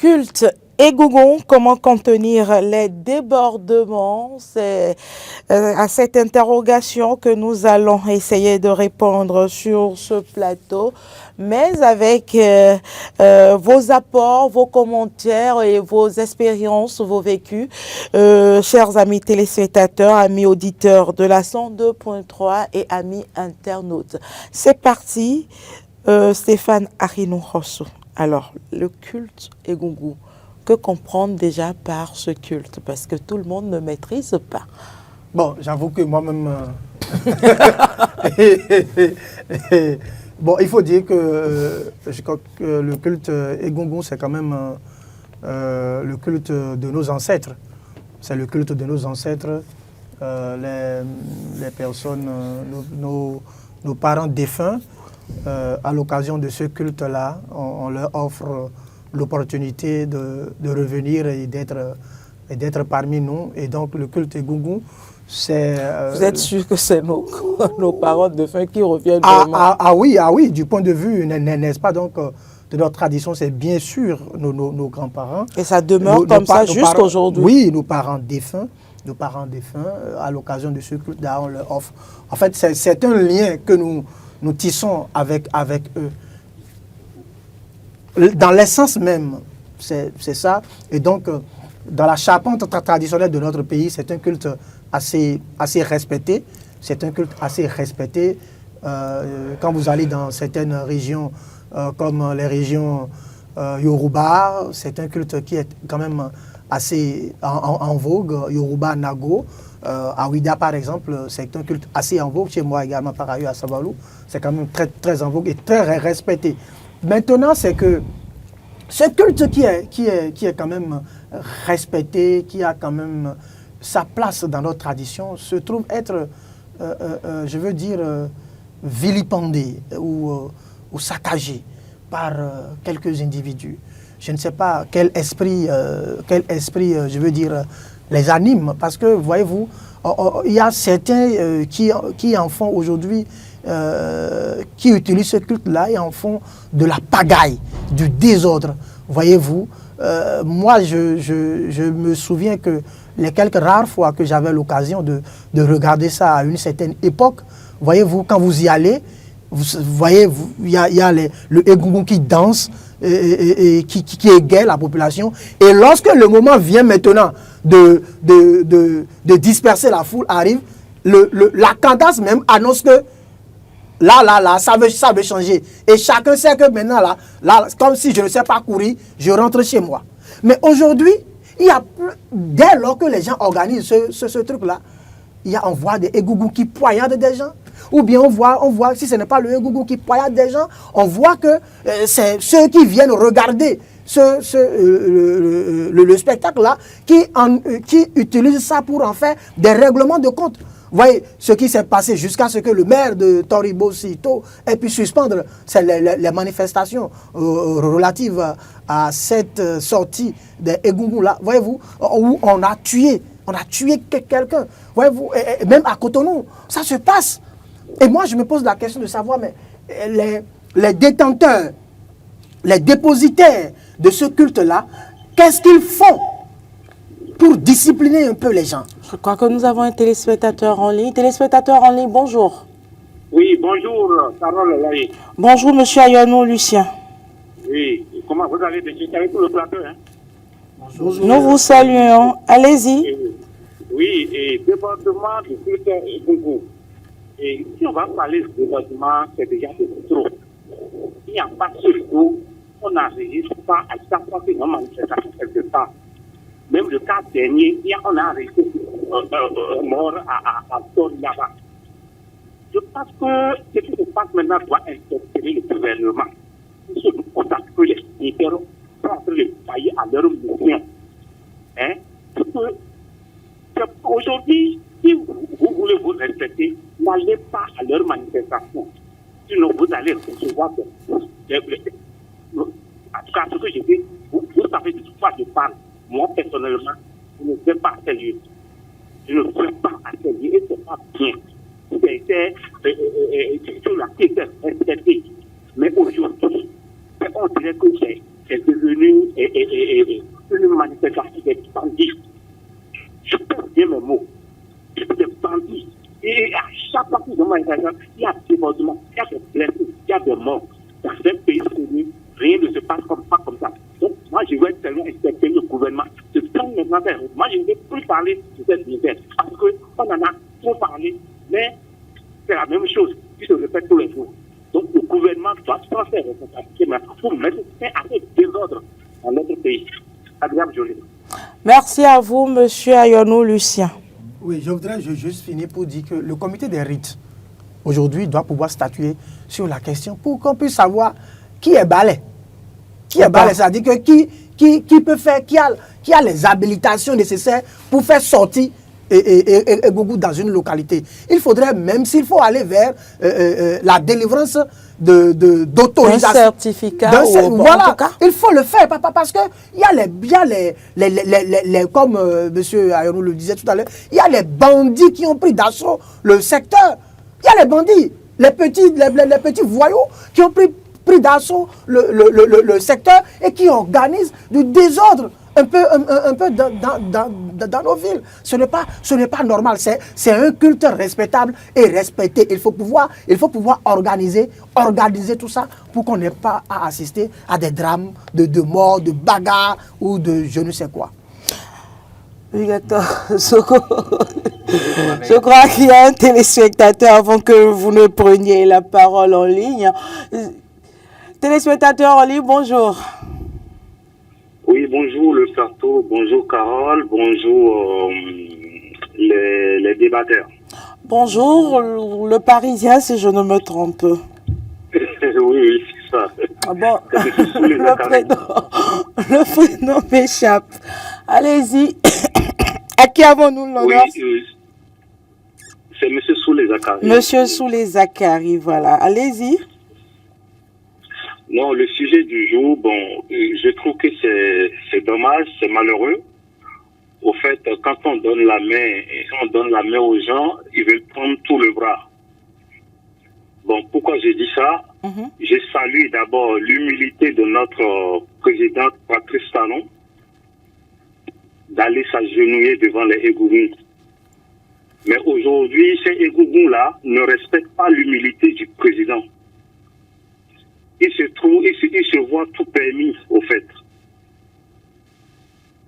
culte Egungun, comment contenir les débordements? C'est à cette interrogation que nous allons essayer de répondre sur ce plateau, mais avec vos apports, vos commentaires et vos expériences, vos vécus. Chers amis téléspectateurs, amis auditeurs de la 102.3 et amis internautes. C'est parti, Stéphane Arinou-Rosso. Alors, le culte Egungun, que comprendre déjà par ce culte? Parce que tout le monde ne maîtrise pas. Bon, j'avoue que moi-même... Bon, il faut dire que je crois que le culte Egungun, c'est quand même le culte de nos ancêtres. C'est le culte de nos ancêtres, les personnes, nos parents défunts. À l'occasion de ce culte-là, on leur offre l'opportunité de revenir et d'être parmi nous. Et donc, le culte Egungun, c'est... Vous êtes sûr que c'est nos parents défunts qui reviennent vraiment? Oui, du point de vue, n'est-ce pas, donc, de notre tradition, c'est bien sûr nos grands-parents. Et ça demeure comme ça jusqu'à aujourd'hui? Oui, nos parents défunts, à l'occasion de ce culte-là, on leur offre. En fait, c'est un lien que nous tissons avec eux. Dans l'essence même, c'est ça. Et donc, dans la charpente traditionnelle de notre pays, c'est un culte assez respecté. C'est un culte assez respecté. Quand vous allez dans certaines régions, comme les régions Yoruba, c'est un culte qui est quand même assez en vogue. Yoruba, Nago. À Ouida, par exemple, c'est un culte assez en vogue. Chez moi également, par ailleurs, à Sabalou, c'est quand même très, très en vogue et très respecté. Maintenant, c'est que ce culte qui est quand même respecté, qui a quand même sa place dans notre tradition, se trouve être, je veux dire, vilipendé ou saccagé par quelques individus. Je ne sais pas quel esprit, je veux dire, les anime, parce que, voyez-vous, il y a certains qui en font aujourd'hui, qui utilisent ce culte-là et en font de la pagaille, du désordre. Voyez-vous, moi, je me souviens que les quelques rares fois que j'avais l'occasion de regarder ça à une certaine époque, voyez-vous, quand vous y allez, vous voyez, il y a le Egungun qui danse et qui égaye la population. Et lorsque le moment vient maintenant de disperser la foule arrive, la cadence même annonce que là, ça veut changer. Et chacun sait que maintenant, là, comme si je ne sais pas courir, je rentre chez moi. Mais aujourd'hui, dès lors que les gens organisent ce truc-là, on voit des Egungun qui poignardent des gens. Ou bien on voit, si ce n'est pas le Egungun qui poignarde des gens, on voit que c'est ceux qui viennent regarder le spectacle-là qui utilisent ça pour en faire des règlements de compte. Vous voyez ce qui s'est passé jusqu'à ce que le maire de Toribo Sito ait pu suspendre les manifestations relatives à cette sortie des Egungun-là. Voyez-vous, où on a tué quelqu'un. Voyez-vous, et même à Cotonou, ça se passe. Et moi, je me pose la question de savoir, mais les détenteurs, les dépositaires de ce culte-là, qu'est-ce qu'ils font pour discipliner un peu les gens? Je crois que nous avons un téléspectateur en ligne. Téléspectateur en ligne, bonjour. Oui, bonjour, Carole Laye. Bonjour, monsieur Ayonou Lucien. Oui, comment vous allez avec le plateau, hein? Bonjour. Nous vous saluons. Allez-y. Oui, et débordement de culte Egungun. Et si on va parler de débordement, c'est déjà de trop. Il n'y a pas surtout, on n'enregistre pas à chaque fois qu'il y a une manifestation quelque part. Même le cas dernier, on a arrêté mort à Tori-Lava. Je pense que ce qui se passe maintenant doit interpeller le gouvernement. Il se constate que les militaires sont en train de tailler à leur mission. Hein? Aujourd'hui, si vous voulez vous respecter, n'allez pas à leur manifestation. Sinon, vous allez recevoir en tout cas, ce que j'ai dit, vous savez de quoi je parle. Moi, personnellement, je ne vais pas à ces lieux. Je ne vais pas à ces lieux et ce n'est pas bien. C'est sur la question esthétique. Mais aujourd'hui, on dirait que c'est devenu une manifestation des bandits. Je peux bien mes mots. Des bandits. Et à chaque partie de manifestation, il y a des débordements, il y a des blessés, il y a des morts. Dans un pays connu, rien ne se passe pas comme ça. Donc, moi, je vais tellement respecter le gouvernement. Je prends maintenant vers eux. Moi, je ne vais plus parler de cette misère. Parce qu'on en a trop parlé, mais c'est la même chose qui se répète tous les jours. Donc, le gouvernement doit prendre ses responsabilités pour mettre fin à ce désordre dans notre pays. Agréable journée. Merci à vous, monsieur Ayonou Lucien. Oui, je voudrais juste finir pour dire que le comité des rites, aujourd'hui, doit pouvoir statuer sur la question pour qu'on puisse savoir qui est balai. Qui est balai, c'est-à-dire que qui peut faire, qui a les habilitations nécessaires pour faire sortir et Gougou dans une localité. Il faudrait, même s'il faut aller vers la délivrance d'autorisation. Un certificat. Voilà, en tout cas, il faut le faire, parce que il y a les comme M. Ayonou le disait tout à l'heure, il y a les bandits qui ont pris d'assaut le secteur. Il y a les bandits, les petits voyous qui ont pris d'assaut le secteur et qui organisent du désordre un peu dans nos villes. Ce n'est pas normal. C'est un culte respectable et respecté. Il faut pouvoir organiser tout ça pour qu'on n'ait pas à assister à des drames de morts, de bagarres ou de je ne sais quoi. Oui, d'accord. Je crois qu'il y a un téléspectateur avant que vous ne preniez la parole en ligne. Téléspectateur en ligne, bonjour. Oui, bonjour le plateau, bonjour Carole, bonjour les débatteurs. Bonjour le Parisien, si je ne me trompe. Oui, c'est ça. Ah bon, le prénom m'échappe. Allez-y. À qui avons-nous l'honneur? Oui, c'est M. Soulé-Zakari. Monsieur Soulé-Zakari, voilà. Allez-y. Non, le sujet du jour, bon, je trouve que c'est dommage, c'est malheureux. Au fait, quand on donne la main aux gens, ils veulent prendre tout le bras. Bon, pourquoi je dis ça? Je salue d'abord l'humilité de notre présidente Patrice Talon d'aller s'agenouiller devant les Égougous. Mais aujourd'hui, ces Égougous-là ne respectent pas l'humilité du président. Il se voit tout permis, au fait.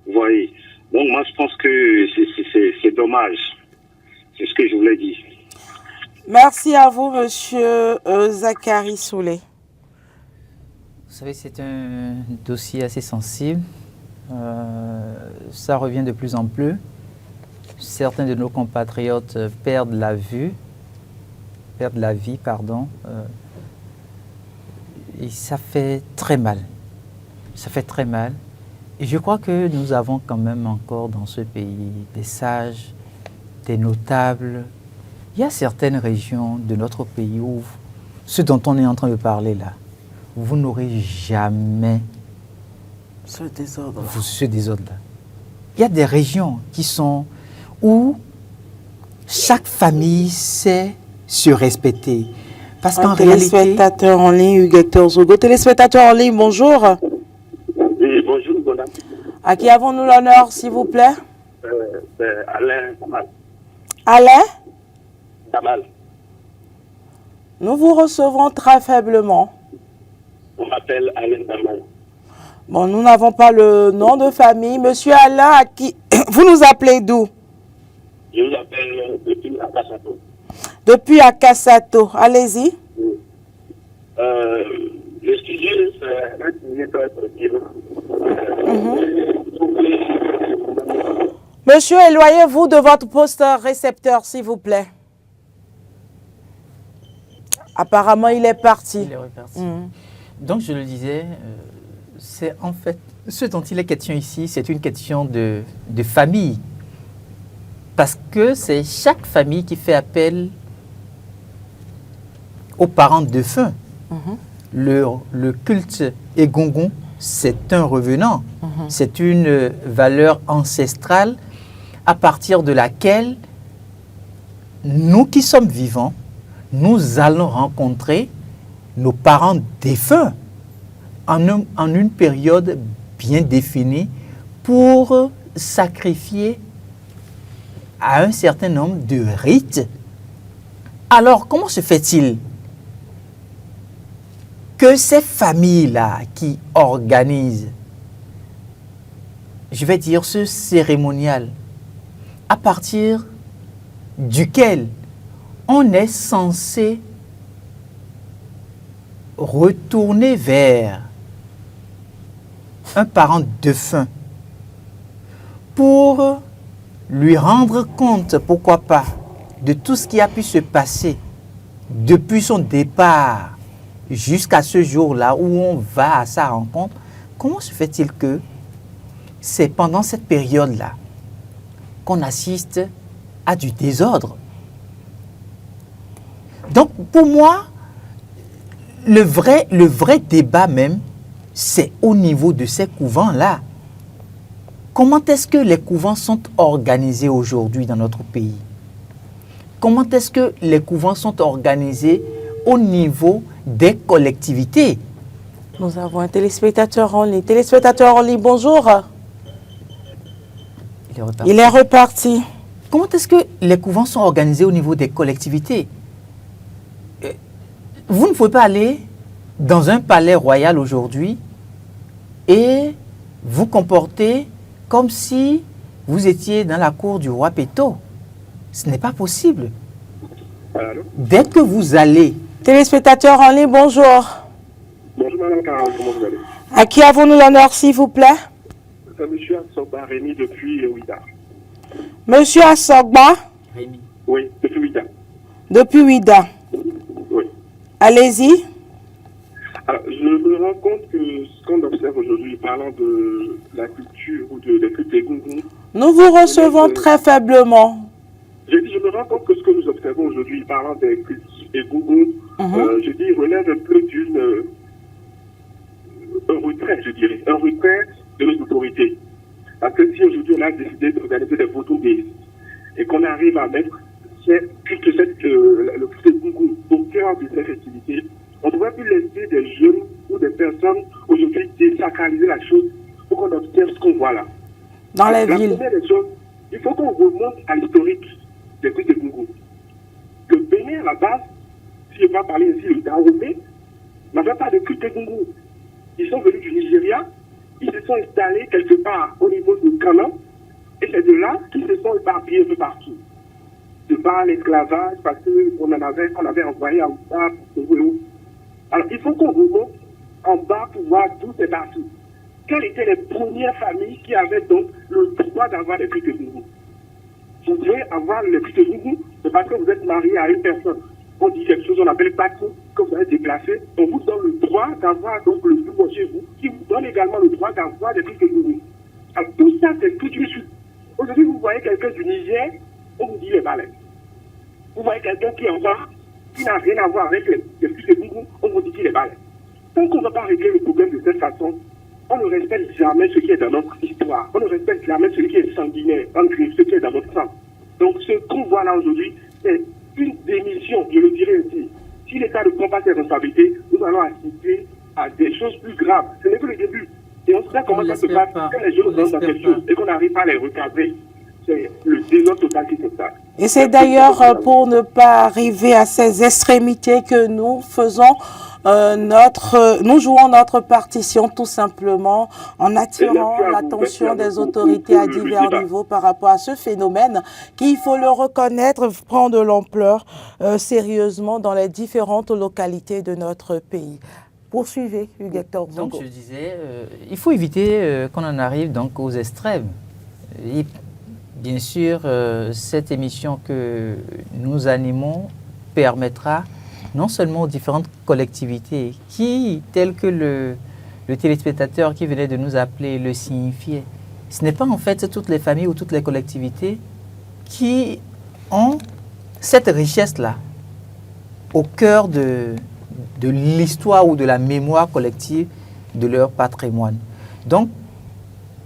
Vous voyez. Donc, moi, je pense que c'est dommage. C'est ce que je voulais dire. Merci à vous, monsieur Zakari Soulé. Vous savez, c'est un dossier assez sensible. Ça revient de plus en plus. Certains de nos compatriotes perdent la vie, et ça fait très mal. Ça fait très mal. Et je crois que nous avons quand même encore dans ce pays des sages, des notables. Il y a certaines régions de notre pays où ce dont on est en train de parler là, vous n'aurez jamais ce désordre-là. Il y a des régions qui sont où chaque famille sait se respecter. Parce qu'en réalité... Téléspectateur en ligne, Hugues Zogo. Téléspectateur en ligne, bonjour. Oui, bonjour, madame. À qui avons-nous l'honneur, s'il vous plaît? C'est Alain Damal. Alain? Damal. Nous vous recevons très faiblement. On m'appelle Alain Damal. Bon, nous n'avons pas le nom de famille. Monsieur Alain, à qui... Vous nous appelez d'où? Je vous appelle depuis Akassato. Depuis Akassato. Allez-y. Le sujet, c'est un sujet très pertinent. Monsieur, éloignez-vous de votre poste récepteur, s'il vous plaît. Apparemment, il est parti. Il est reparti. Donc, je le disais, c'est en fait, ce dont il est question ici, c'est une question de famille. Parce que c'est chaque famille qui fait appel aux parents défunts. Le culte Egungun, c'est un revenant. C'est une valeur ancestrale à partir de laquelle nous qui sommes vivants, nous allons rencontrer nos parents défunts en une période bien définie pour sacrifier à un certain nombre de rites. Alors, comment se fait-il que ces familles-là qui organisent, je vais dire, ce cérémonial, à partir duquel on est censé retourner vers un parent défunt pour lui rendre compte, pourquoi pas, de tout ce qui a pu se passer depuis son départ jusqu'à ce jour-là où on va à sa rencontre. Comment se fait-il que c'est pendant cette période-là qu'on assiste à du désordre? Donc, pour moi, le vrai débat même, c'est au niveau de ces couvents-là. Comment est-ce que les couvents sont organisés aujourd'hui dans notre pays? Comment est-ce que les couvents sont organisés au niveau des collectivités? Nous avons un téléspectateur en ligne. Téléspectateur en ligne, bonjour. Il est reparti. Comment est-ce que les couvents sont organisés au niveau des collectivités? Vous ne pouvez pas aller dans un palais royal aujourd'hui et vous comporter comme si vous étiez dans la cour du roi Péto. Ce n'est pas possible. Allô? Dès que vous allez... Téléspectateur en ligne, bonjour. Bonjour Madame Caron, comment vous allez? À qui avons-nous l'honneur, s'il vous plaît? C'est Monsieur Assoba Rémi depuis Ouida. Monsieur Assogba, Rémi. Oui, depuis Ouida. depuis Ouida. Oui. Allez-y. Alors, je me rends compte que ce qu'on observe aujourd'hui, parlant de la culture ou des cultes des Goungou, Nous vous recevons très faiblement. je me rends compte que ce que nous observons aujourd'hui, parlant des cultes des Goungou, je dis, relève un peu un retrait, je dirais, un retrait de nos autorités. Parce que si aujourd'hui on a décidé d'organiser des photos et qu'on arrive à mettre le culte des Goungou au cœur de ces festivités, on ne devrait plus laisser des jeunes ou des personnes aujourd'hui désacraliser la chose pour qu'on observe ce qu'on voit là. Dans les La villes. première des choses, il faut qu'on remonte à l'historique des cultes des Goungou. Le Bénin, à la base, si je ne vais pas parler ici, le Dahomey, n'avait pas de culte des Goungou. Ils sont venus du Nigeria, ils se sont installés quelque part au niveau de Ghana, et c'est de là qu'ils se sont éparpillés un peu partout. De par l'esclavage, parce qu'on avait envoyé en bas pour trouver où. Alors, il faut qu'on remonte en bas pour voir d'où c'est parti. Quelles étaient les premières familles qui avaient donc le droit d'avoir des cultes de Goungou? Vous devez avoir les cultes de Goungou, c'est parce que vous êtes marié à une personne. On dit quelque chose, on appelle patron, que vous avez déplacé. On vous donne le droit d'avoir donc le nouveau chez vous, qui vous donne également le droit d'avoir des cultes de Goungou. Alors, tout ça, c'est tout de suite. Aujourd'hui, vous voyez quelqu'un du Niger, on vous dit les balais. Vous voyez quelqu'un qui est en bas, qui n'a rien à voir avec les cultes de Goungou, on vous dit qu'il est balais. Tant qu'on ne va pas régler le problème de cette façon, on ne respecte jamais ce qui est dans notre histoire. On ne respecte jamais ce qui est sanguinaire, ce qui est dans notre sang. Donc ce qu'on voit là aujourd'hui, c'est une démission, je le dirais ainsi. Si l'État ne prend pas ses responsabilités, nous allons assister à des choses plus graves. Ce n'est que le début. Et on sait comment ça se passe quand les jeunes rentrent dans quelque chose et qu'on n'arrive pas à les recadrer. C'est le désordre total qui s'installe. Et c'est d'ailleurs pour ne pas arriver à ces extrémités que nous faisons nous jouons notre partition tout simplement en attirant l'attention des autorités à divers niveaux par rapport à ce phénomène qui, il faut le reconnaître, prend de l'ampleur sérieusement dans les différentes localités de notre pays. Poursuivez, Hugues-Hector Zongo. Donc je disais, il faut éviter qu'on en arrive donc aux extrêmes. Et bien sûr, cette émission que nous animons permettra non seulement aux différentes collectivités qui, telles que le téléspectateur qui venait de nous appeler le signifiait, ce n'est pas en fait toutes les familles ou toutes les collectivités qui ont cette richesse-là au cœur de l'histoire ou de la mémoire collective de leur patrimoine. Donc,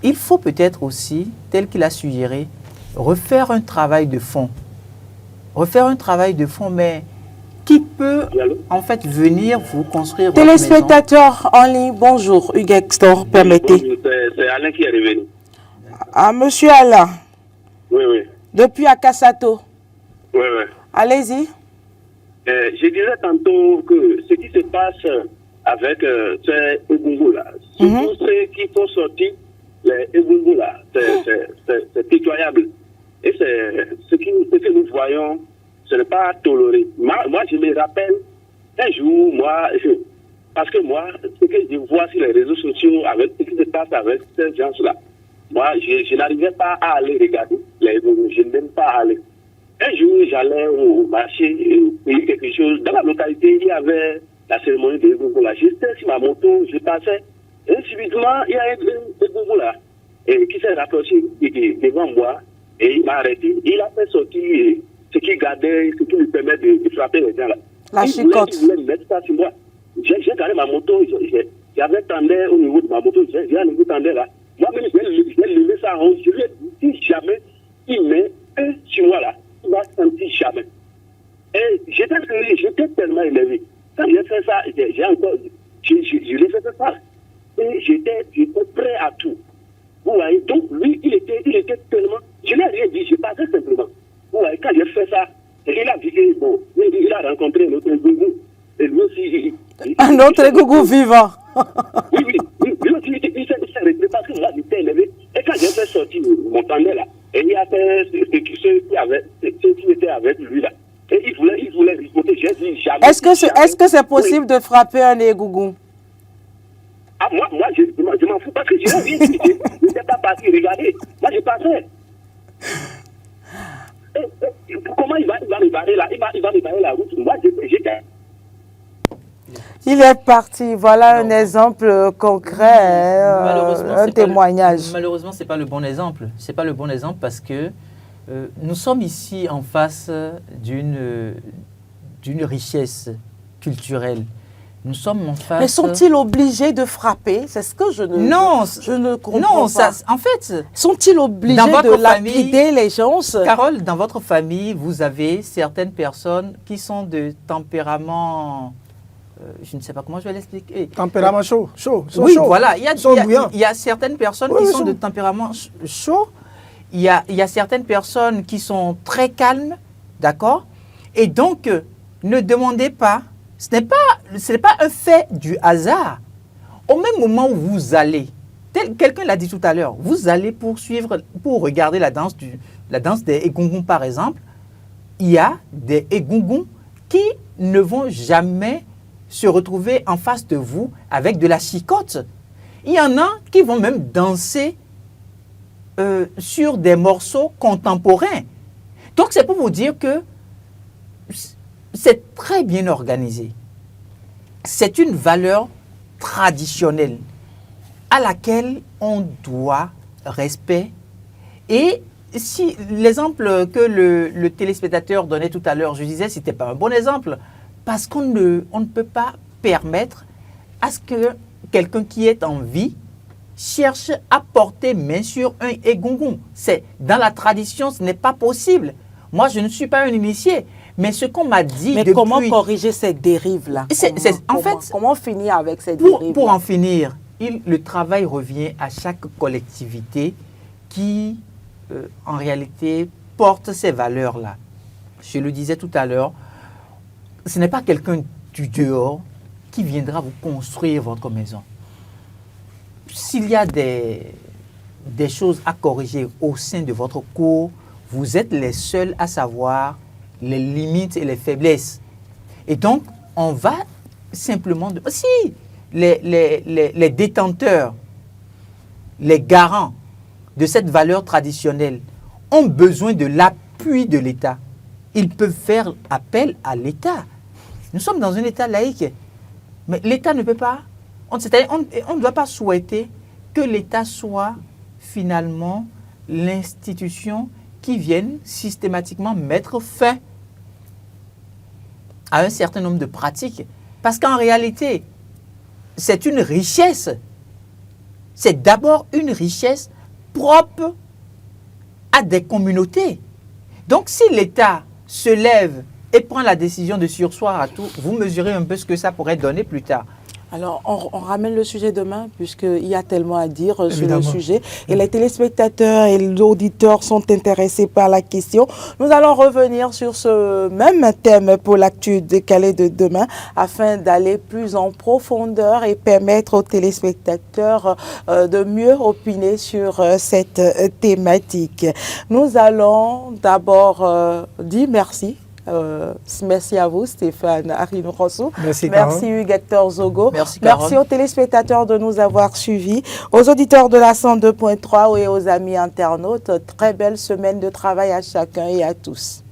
il faut peut-être aussi, tel qu'il a suggéré, refaire un travail de fond. Refaire un travail de fond, mais qui peut Allô? en fait venir vous construire votre maison. Téléspectateurs en ligne, bonjour. Hugues Hector, permettez. Bonjour, c'est Alain qui est revenu. Ah, monsieur Alain, Oui, oui. depuis Akasato. Oui, oui. Allez-y. Je disais tantôt que ce qui se passe avec ces Egungu-là, surtout ceux qui font sortir les Egungu-là, c'est pitoyable. Et c'est ce que nous voyons, ce n'est pas toléré. Moi, je me rappelle un jour, parce que moi, ce que je vois sur les réseaux sociaux, avec ce qui se passe avec ces gens-là, moi, je n'arrivais pas à aller regarder les Egungu, je n'aime pas aller. Un jour, j'allais au marché payer quelque chose. Dans la localité, il y avait la cérémonie de Egungu là. J'étais sur ma moto, je passais. Et subitement, il y a un Egungu là qui s'est rapproché devant moi et il m'a arrêté. Il a fait sortir ce qui gardait, ce qui lui permet de frapper les gens là. La chicotte. Il voulait mettre ça sur moi. J'ai garé ma moto, j'avais tendé au niveau de ma moto, j'ai un niveau tendé là. Moi-même, je vais lever ça en haut. Je lui ai dit, si jamais il met un sur moi là, il va sentir jamais. Et j'étais tellement élevé. Quand j'ai fait ça, je l'ai fait ça. Et j'étais prêt à tout. Vous voyez, donc lui, il était tellement. Je n'ai rien dit, je passais simplement. Vous voyez, quand j'ai fait ça, il a dit que, bon, il a rencontré un autre Egungu. Et lui aussi. Un autre Egungu vivant. Oui. Lui aussi, il s'est resté parce que moi, j'étais élevé. Et quand j'ai fait sortir mon tendais là, et il a fait ceux qui étaient avec lui là. Et il voulait ripoter. J'ai dit jamais. Est-ce que c'est possible de frapper un Egungu? Ah, moi, je m'en fous parce que je n'ai rien dit. Je n'étais pas parti regarder. Moi, je passais. Comment il va me barrer là? Il va me barrer la route. Moi, j'étais. Il est parti. Voilà un exemple concret, un témoignage. Malheureusement, ce n'est pas le bon exemple. Ce n'est pas le bon exemple parce que nous sommes ici en face d'une richesse culturelle. Nous sommes en face... Mais sont-ils obligés de frapper? C'est ce que je ne comprends pas. En fait... Sont-ils obligés de lapider les gens? Carole, dans votre famille, vous avez certaines personnes qui sont de tempérament... je ne sais pas comment je vais l'expliquer. Tempérament chaud. Oui, voilà. Il y a certaines personnes qui sont de tempérament chaud. Il y a certaines personnes qui sont très calmes, d'accord? Et donc, ne demandez pas, ce n'est pas un fait du hasard. Au même moment où vous allez, quelqu'un l'a dit tout à l'heure, vous allez pour regarder la danse des Egungun par exemple, il y a des Egungun qui ne vont jamais se retrouver en face de vous avec de la chicotte. Il y en a qui vont même danser sur des morceaux contemporains. Donc c'est pour vous dire que c'est très bien organisé. C'est une valeur traditionnelle à laquelle on doit respect. Et si l'exemple que le téléspectateur donnait tout à l'heure, je disais, ce n'était pas un bon exemple, parce qu'on ne peut pas permettre à ce que quelqu'un qui est en vie cherche à porter main sur un Egungun. Dans la tradition, ce n'est pas possible. Moi, je ne suis pas un initié. Mais ce qu'on m'a dit Mais comment corriger cette dérive-là? Comment finir avec cette dérive? Pour en finir, le travail revient à chaque collectivité qui, en réalité, porte ces valeurs-là. Je le disais tout à l'heure, ce n'est pas quelqu'un du dehors qui viendra vous construire votre maison. S'il y a des choses à corriger au sein de votre cour, vous êtes les seuls à savoir les limites et les faiblesses. Et donc, on va simplement... Si les détenteurs, les garants de cette valeur traditionnelle ont besoin de l'appui de l'État, ils peuvent faire appel à l'État. Nous sommes dans un État laïque, mais l'État ne peut pas... On ne doit pas souhaiter que l'État soit finalement l'institution qui vienne systématiquement mettre fin à un certain nombre de pratiques. Parce qu'en réalité, c'est une richesse. C'est d'abord une richesse propre à des communautés. Donc si l'État se lève et prend la décision de surseoir à tout, vous mesurez un peu ce que ça pourrait donner plus tard. Alors, on ramène le sujet demain, puisqu'il y a tellement à dire sur le Évidemment. sujet. Et les téléspectateurs et l'auditeurs sont intéressés par la question. Nous allons revenir sur ce même thème pour l'actu décalé de demain, afin d'aller plus en profondeur et permettre aux téléspectateurs de mieux opiner sur cette thématique. Nous allons d'abord dire merci. Merci à vous, Stéphane Arinou-Rossou. Merci, Carole. Merci, Hugues Hector Zogo. Merci, Carole. Merci aux téléspectateurs de nous avoir suivis, aux auditeurs de la 102.3 et aux amis internautes. Très belle semaine de travail à chacun et à tous.